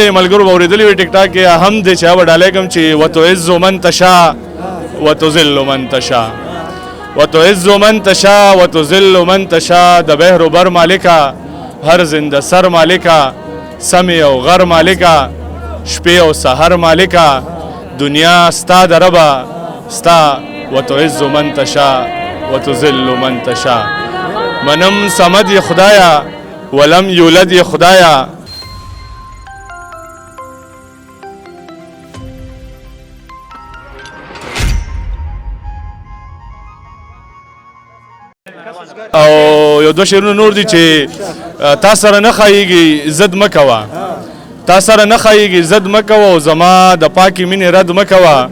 ملګرو به اورېدلي وي ټیک ټاک کې هم دی چې هغه به ډالۍ کوم چې وتعز من تشاء وتذل من تشاء وتعز من تشاء وتذل من تشاء د بحر و بر مالکا هر زنده سر مالکا سمع او غر مالکا شپې او سحر مالکا دنیا ستا د ربه ستا وتعز من تشاء وتذل من تشاء منم صمد ی خدایا ولم یولد ی خدایا او یو دو شعرونه نور دي چې تا سره نه ښایېږي ضد مه کوه تا سره نه ښایېږي ضد مه کوه او زما د پاکې مینې رد مه کوه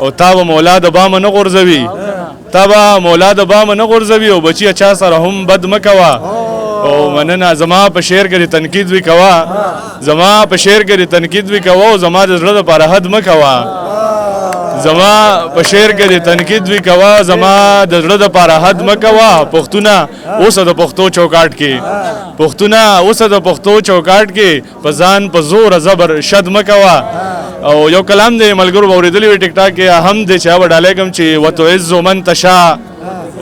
او تا به مولا د بامه نه غورځوي تا به مولا د بامه نه غورځوي او بچیه چا سره هم بد مه کوه او مننه زما په شعر کې تنقید وی کوه زما په شعر کې تنقید وی کوه او زما د زړه دپاره حد مه کوه زما په شعر کې تنقید وی کوه زما د زړه دپاره حد مه کوه پښتونه اوسه د پښتو چوکاټ کې پښتونه اوسه د پښتو چوکاټ کې په ځان په زور زبر شد مه کوه او یو کلام دی ملګرو به اورېدلی وي ټیک ټاک کې هم دی چې هغه به ډالۍ کوم چې وتعز من تشاء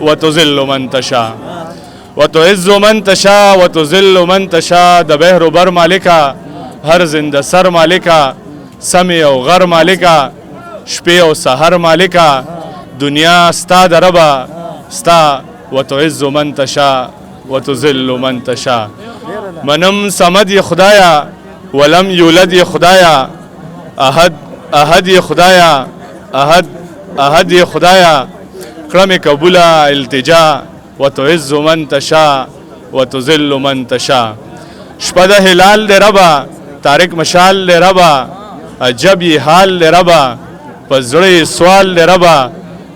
وتذل من تشاء وتعز من تشاء وتذل من تشاء د بحر و بر مالکا هر زنده سر مالکا سمع او غر مالکا شپې او سحر مالکا دنیا ستا د ربه ستا وتعز من تشاء وتذل من تشاء منم صمد ی خدایا ولم یولد ی خدایا احد ی خدایا احد ی خدایا کړه مې قبوله التجا وتعز من تشاء وتذل من تشاء شپه د هلال دی ربه تارک مشال دی ربه عجب یې حال دی ربه په زړه سوال دی ربه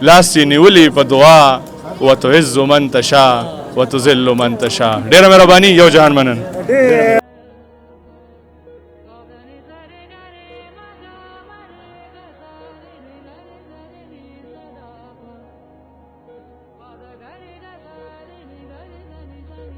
لاس یې نیولي په دعا وتعز من تشاء وتذل من تشاء ډېره مهرباني یو جهان منن